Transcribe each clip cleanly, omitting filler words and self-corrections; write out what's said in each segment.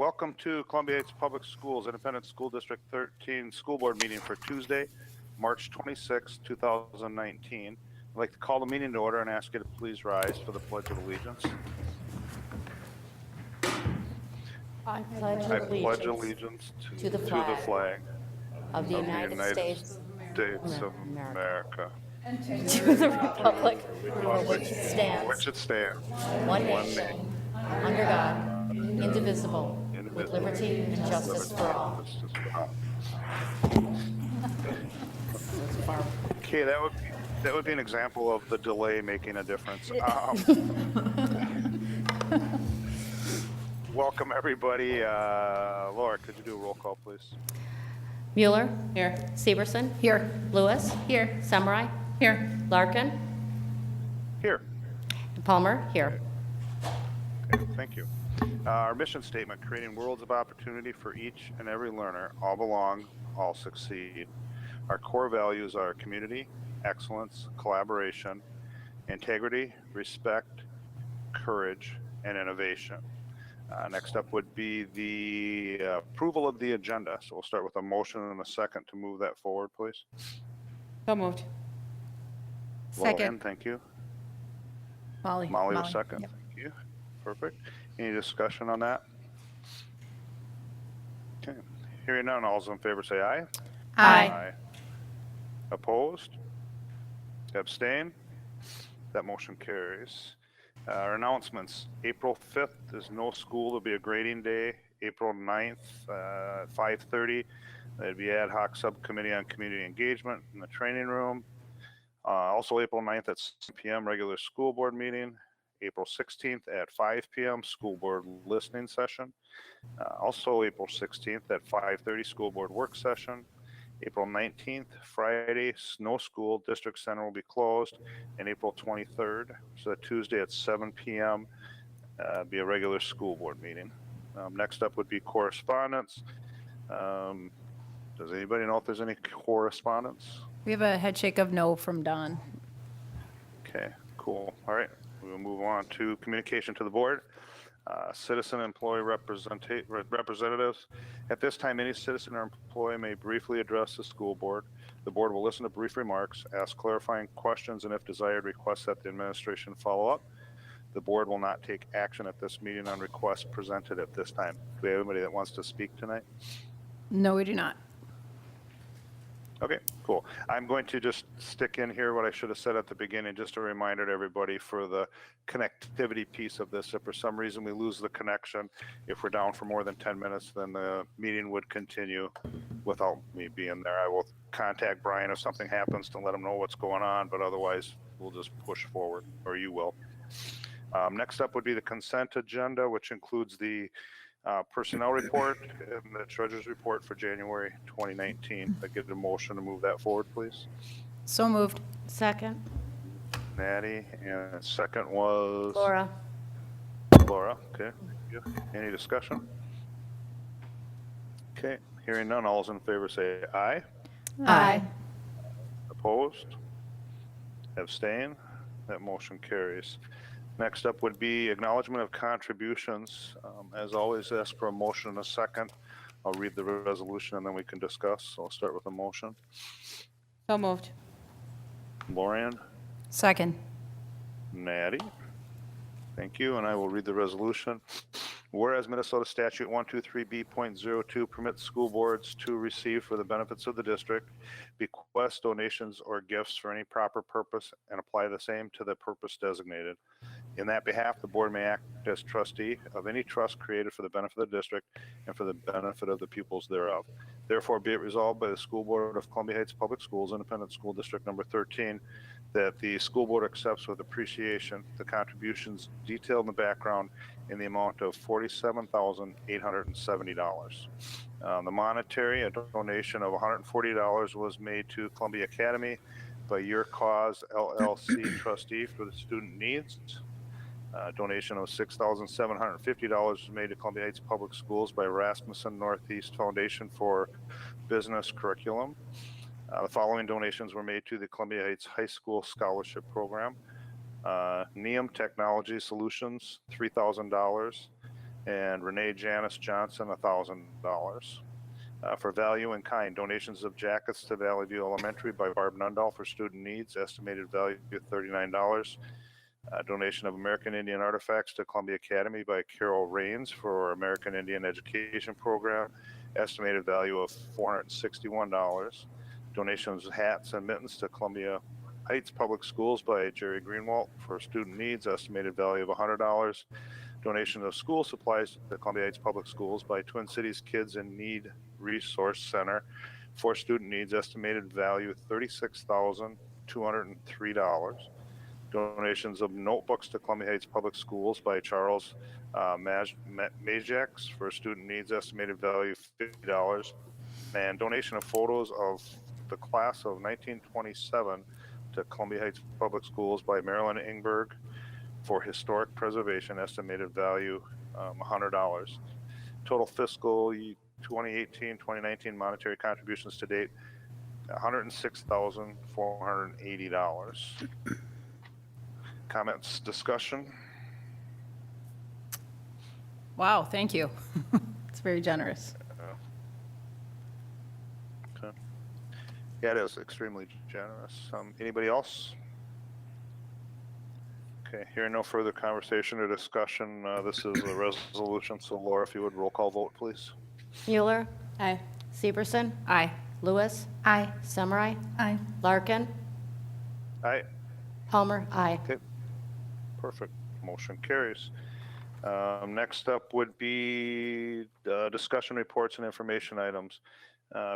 welcome to Columbia Heights Public Schools Independent School District 13 School Board meeting for Tuesday, March 26, 2019. I'd like to call the meeting to order and ask you to please rise for the Pledge of Allegiance. I pledge I pledge allegiance allegiance to the the flag flag of the of the United United States States of America, America, to the republic for which it for stands, which it stands, one one nation, nation, under God, indivisible, with indivisible, liberty and justice liberty for and all. justice for all. Okay, that would be an example of the delay making a difference. Welcome everybody. Laura, could you do a roll call, please? Mueller, Here. Severson, Here. Lewis, Here. Samurai, Here. Larkin, Here. Palmer, here. Okay, thank you. Our mission statement: creating worlds of opportunity for each and every learner. All belong, all succeed. Our core values are community, excellence, collaboration, integrity, respect, courage, and innovation. Next up would be the approval of the agenda. So we'll start with a motion and a second to move that forward, please. So moved. Lillian, Second. thank you. Molly. Molly was second. Yep. Thank you. Perfect. Any discussion on that? Okay. Hearing none, all those in favor say aye. Aye. Opposed? Abstain? That motion carries. Our announcements: April 5th is no school. There'll be a grading day. April 9th, 5:30. There'd be ad hoc subcommittee on community engagement in the training room. Also April 9th at 6 p.m. regular school board meeting. April 16th at 5 p.m. school board listening session. Also April 16th at 5:30 school board work session. April 19th, Friday, no school, district center will be closed. And April 23rd, so Tuesday at 7 p.m., be a regular school board meeting. Next up would be correspondence. Does anybody know if there's any correspondence? We have a head shake of no from Don. Okay, cool. All right, we'll move on to communication to the board. Citizen employee representatives. At this time, any citizen or employee may briefly address the school board. The board will listen to brief remarks, ask clarifying questions, and if desired, request that the administration follow up. The board will not take action at this meeting on requests presented at this time. Do we have anybody that wants to speak tonight? No, we do not. Okay, cool. I'm going to just stick in here what I should have said at the beginning, just a reminder to everybody for the connectivity piece of this. If for some reason we lose the connection, if we're down for more than 10 minutes, then the meeting would continue without me being there. I will contact Brian if something happens to let him know what's going on, but otherwise we'll just push forward, or you will. Next up would be the consent agenda, which includes the personnel report and the treasurer's report for January 2019. I get a motion to move that forward, please. So moved. Second, Natty, and second was Laura. Laura. Okay, thank you. Any discussion? Okay, hearing none, all those in favor say aye. Aye. Opposed? Abstain? That motion carries. Next up would be acknowledgement of contributions. As always, ask for a motion and a second. I'll read the resolution and then we can discuss. So I'll start with a motion. So moved. Lorian, Second. Natty. Thank you, and I will read the resolution. Whereas Minnesota Statute 123B.02 permits school boards to receive for the benefits of the district, bequest, donations, or gifts for any proper purpose and apply the same to the purpose designated. In that behalf, the board may act as trustee of any trust created for the benefit of the district and for the benefit of the pupils thereof. Therefore, be it resolved by the School Board of Columbia Heights Public Schools, Independent School District number 13, that the school board accepts with appreciation the contributions detailed in the background in the amount of $47,870. The monetary, a donation of $140 was made to Columbia Academy by Your Cause LLC trustee for the student needs. Donation of $6,750 was made to Columbia Heights Public Schools by Rasmussen Northeast Foundation for Business Curriculum. The following donations were made to the Columbia Heights High School Scholarship Program. Neum Technology Solutions, $3,000. and Renee Janice Johnson, $1,000. For value in kind, donations of jackets to Valley View Elementary by Barb Nundahl for student needs, estimated value of $39. Donation of American Indian artifacts to Columbia Academy by Carol Rains for American Indian Education Program, estimated value of $461. Donations of hats and mittens to Columbia Heights Public Schools by Jerry Greenwald for student needs, estimated value of $100. Donation of school supplies to Columbia Heights Public Schools by Twin Cities Kids in Need Resource Center for student needs, estimated value $36,203. Donations of notebooks to Columbia Heights Public Schools by Charles Majax for student needs, estimated value $50. And donation of photos of the class of 1927 to Columbia Heights Public Schools by Marilyn Ingberg for historic preservation, estimated value $100. Total fiscal 2018-2019 monetary contributions to date, $106,480. Comments, discussion? Wow, thank you. It's very generous. Okay. Yeah, it is extremely generous. Anybody else? Okay, hearing no further conversation or discussion, this is a resolution, so Laura, if you would roll call vote, please. Mueller, Aye. Severson, Aye. Lewis, Aye. Samurai, Aye. Larkin, Aye, Palmer, aye. okay, perfect, motion carries. Next up would be discussion reports and information items.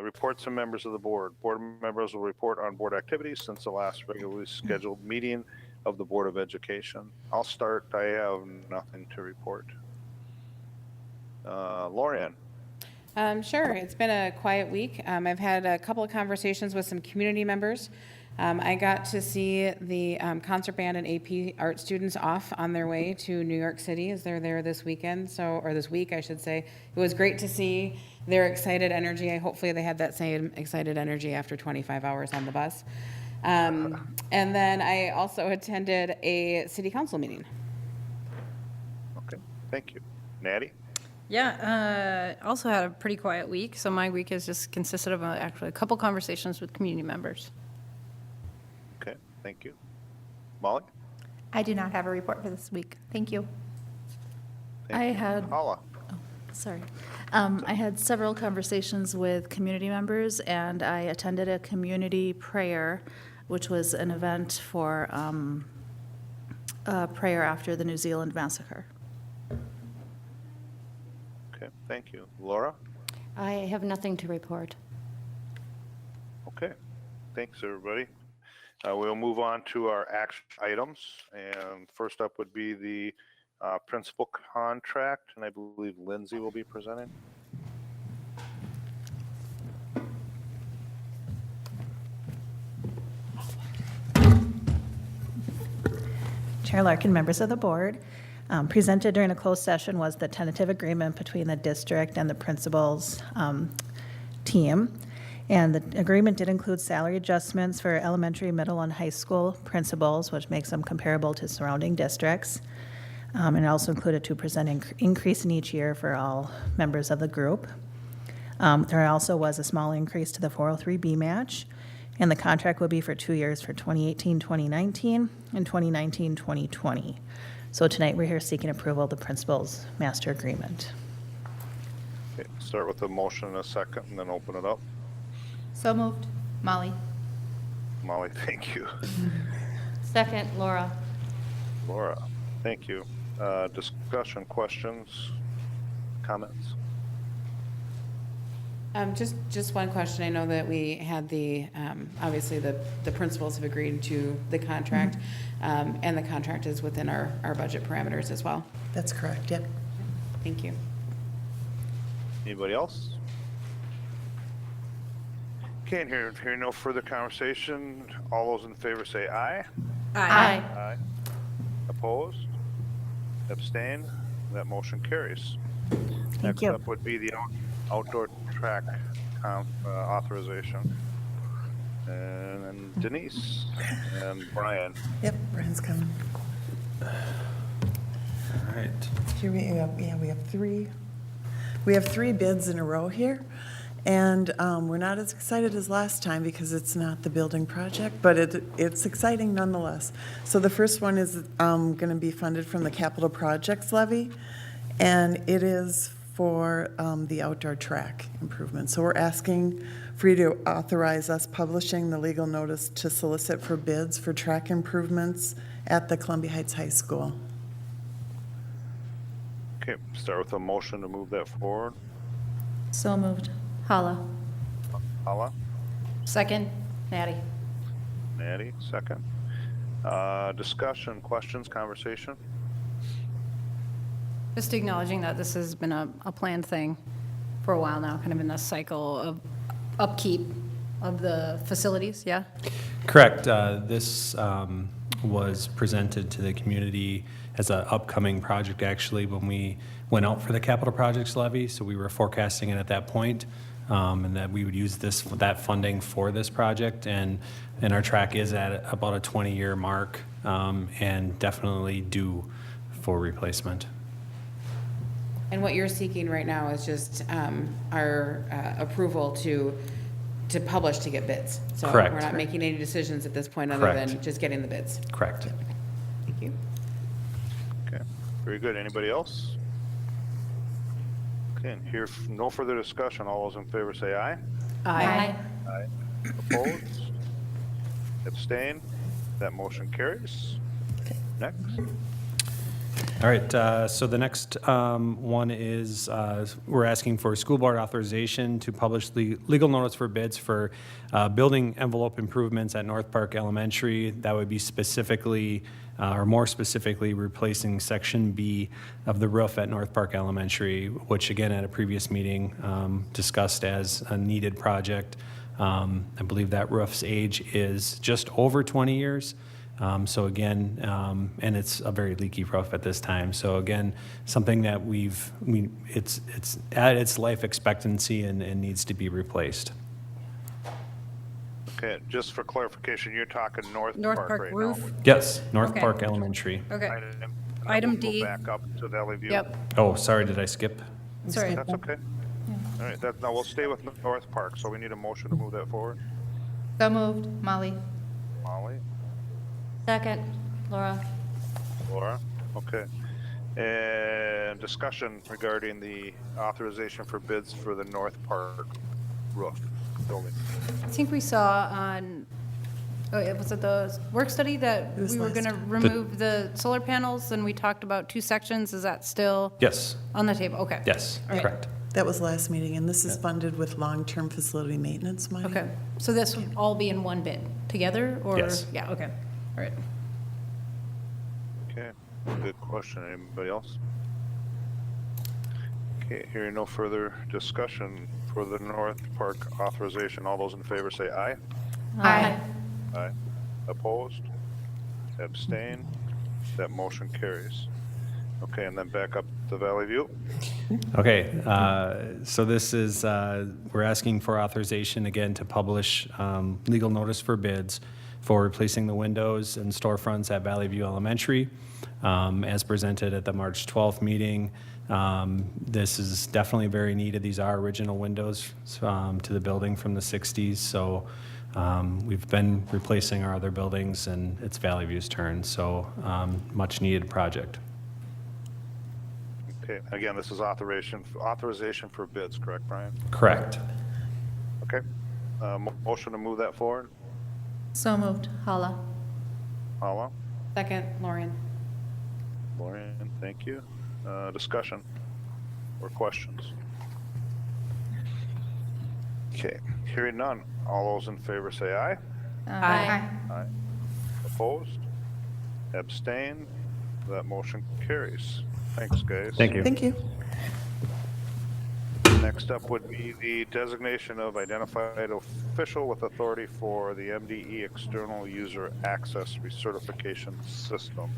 Reports from members of the board. Board members will report on board activities since the last regularly scheduled meeting of the Board of Education. I'll start. I have nothing to report. Lorianne. Sure. It's been a quiet week. I've had a couple of conversations with some community members. I got to see the concert band and AP art students off on their way to New York City as they're there this weekend, or this week, I should say. It was great to see their excited energy. Hopefully they had that same excited energy after 25 hours on the bus. And then I also attended a city council meeting. Okay, thank you. Natty? Yeah, also had a pretty quiet week, so my week has just consisted of actually a couple conversations with community members. Okay, thank you. Molly? I do not have a report for this week. Thank you. Thank I you. had, Paula? sorry. I had several conversations with community members, and I attended a community prayer, which was an event for prayer after the New Zealand massacre. Okay, thank you. Laura? I have nothing to report. Okay, thanks, everybody. We'll move on to our action items, and first up would be the principal contract, and I believe Lindsay will be presenting. Chair Larkin, members of the board, presented during a closed session was the tentative agreement between the district and the principals team. And the agreement did include salary adjustments for elementary, middle, and high school principals, which makes them comparable to surrounding districts. And it also included a 2% increase in each year for all members of the group. There also was a small increase to the 403B match, and the contract will be for 2 years for 2018-2019 and 2019-2020. So tonight, we're here seeking approval of the principal's master agreement. Okay, start with a motion and a second, and then open it up. So moved. Molly. Molly, thank you. Second, Laura. Laura, thank you. Discussion, questions, comments? Just one question. I know that we had obviously the principals have agreed to the contract, and the contract is within our budget parameters as well. That's correct, yep. Thank you. Anybody else? Okay, and hearing no further conversation, all those in favor say aye. Aye. Aye. Opposed? Abstained? That motion carries. Next you. up would be the outdoor track authorization. And then Denise and Brian. Yep, Brian's coming. All right. Here we have, we have three bids in a row here. And we're not as excited as last time because it's not the building project, but it's exciting nonetheless. So the first one is going to be funded from the capital projects levy, and it is for the outdoor track improvement. So we're asking for you to authorize us publishing the legal notice to solicit for bids for track improvements at the Columbia Heights High School. Okay, start with a motion to move that forward. So moved. Holla. Hala, Second, Natty. Natty, second. Discussion, questions, conversation? Just acknowledging that this has been a planned thing for a while now, kind of in this cycle of upkeep of the facilities, yeah? Correct. This was presented to the community as an upcoming project, actually, when we went out for the capital projects levy. So we were forecasting it at that point, and that we would use that funding for this project. And our track is at about a 20-year mark, and definitely due for replacement. And what you're seeking right now is just our approval to publish to get bids. So Correct. we're not making any decisions at this point other Correct. than just getting the bids. Correct. Thank you. Okay, very good. Anybody else? Okay, and here, no further discussion. All those in favor say aye. Aye. Aye. Opposed? Abstain? That motion carries. Next. All right, so the next one is, we're asking for school board authorization to publish the legal notice for bids for building envelope improvements at North Park Elementary. That would be specifically, or more specifically, replacing Section B of the roof at North Park Elementary, which again, at a previous meeting, discussed as a needed project. I believe that roof's age is just over 20 years. So again, and it's a very leaky roof at this time. So again, something that it's at its life expectancy and needs to be replaced. Okay, just for clarification, you're talking North North Park Park right roof? now. Yes, North Okay. Park Elementary. Okay, And Item we'll go D. back up to Valley View. Yep, Oh, sorry, did I skip? sorry. That's okay. All right, no, we'll stay with North Park, so we need a motion to move that forward. So moved. Molly. Molly, Second, Laura. Laura, okay. And discussion regarding the authorization for bids for the North Park roof building. I think we saw on, was it the work study that It was we were last going to time. remove the solar panels and we talked about 2 sections? Is that still Yes, on the table? Okay. yes, All right. correct. That was last meeting, and this is funded with long-term facility maintenance money. Okay, so this would all be in one bid together or? Yes. Yeah, okay, all right. Okay, good question. Anybody else? Okay, hearing no further discussion for the North Park authorization, all those in favor say aye. Aye. Aye. Opposed? Abstain? That motion carries. Okay, and then back up to Valley View. Okay, so this is, we're asking for authorization again to publish legal notice for bids for replacing the windows and storefronts at Valley View Elementary, as presented at the March 12th meeting. This is definitely very needed. These are original windows to the building from the 60s, so we've been replacing our other buildings, and it's Valley View's turn, so much needed project. Okay, again, this is authorization for bids, correct, Brian? Correct. Okay, motion to move that forward. So moved. Holla. Hala, Second, Lorian. Lorian, thank you. Discussion or questions? Okay, hearing none. All those in favor say aye. Aye. Aye. Opposed? Abstain? That motion carries. Thanks, guys. Thank you. Thank you. Next up would be the designation of identified official with authority for the MDE External User Access Recertification System.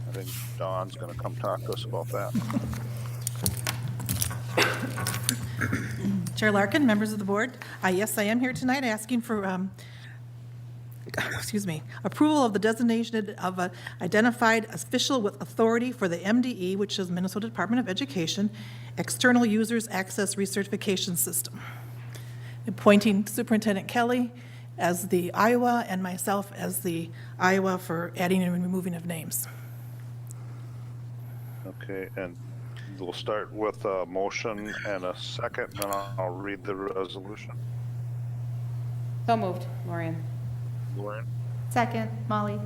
I think Dawn's going to come talk to us about that. Chair Larkin, members of the board, yes, I am here tonight asking for excuse me, approval of the designation of an identified official with authority for the MDE, which is Minnesota Department of Education, External Users Access Recertification System. Appointing Superintendent Kelly as the Iowa and myself as the Iowa for adding and removing of names. Okay, and we'll start with a motion and a second, then I'll read the resolution. So moved, Lorian. Lauren? Second, Molly.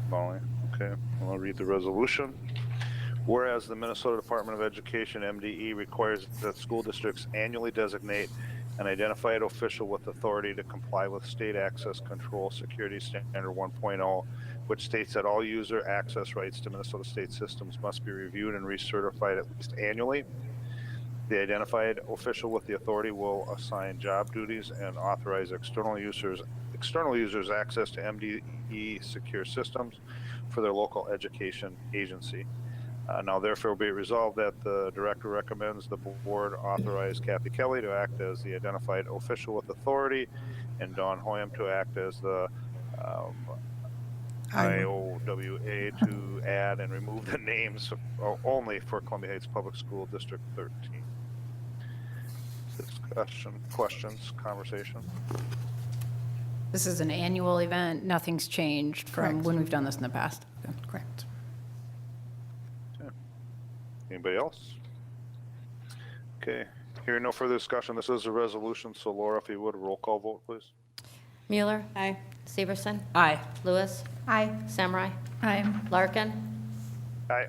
Molly, okay, I'll read the resolution. Whereas the Minnesota Department of Education, MDE, requires that school districts annually designate an identified official with authority to comply with State Access Control Security Standard 1.0, which states that all user access rights to Minnesota state systems must be reviewed and recertified at least annually. The identified official with the authority will assign job duties and authorize external users access to MDE secure systems for their local education agency. Now therefore be it resolved that the director recommends the board authorize Kathy Kelly to act as the identified official with authority and Dawn Hoyam to act as the IOWA to add and remove the names only for Columbia Heights Public School District 13. Discussion, questions, conversation? This is an annual event. Nothing's changed from Correct. when we've done this in the past. Correct. Anybody else? Okay, hearing no further discussion, this is a resolution, so Laura, if you would, roll call vote, please. Mueller. Aye. Severson. Aye. Lewis. Aye. Samurai. Aye. Larkin. Aye.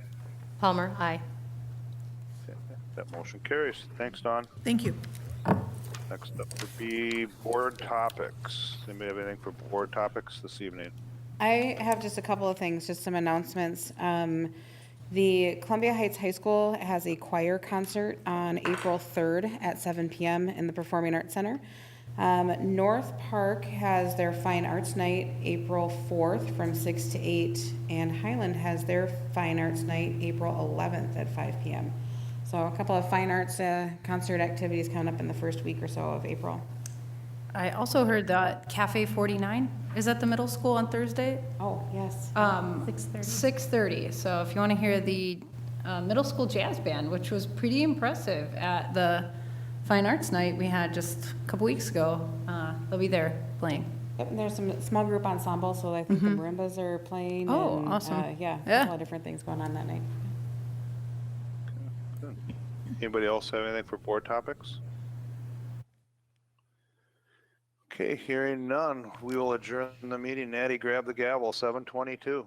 Palmer. Aye. Okay, that motion carries. Thanks, Don. Thank you. Next up would be board topics. Anybody have anything for board topics this evening? I have just a couple of things, just some announcements. The Columbia Heights High School has a choir concert on April 3rd at 7 p.m. in the Performing Arts Center. North Park has their Fine Arts Night April 4th from 6 to 8, and Highland has their Fine Arts Night April 11th at 5 p.m. So a couple of fine arts concert activities coming up in the first week or so of April. I also heard that Cafe 49 is at the middle school on Thursday. Oh, yes. 6:30. 6:30. So if you want to hear the middle school jazz band, which was pretty impressive at the Fine Arts Night we had just a couple weeks ago, they'll be there playing. Yep, and there's some small group ensemble, so I think the marimbas are playing. Oh, and, awesome. Yeah, Yeah. a lot of different things going on that night. Good. Anybody else have anything for board topics? Okay, hearing none, we will adjourn the meeting. Natty, grab the gavel, 7:22.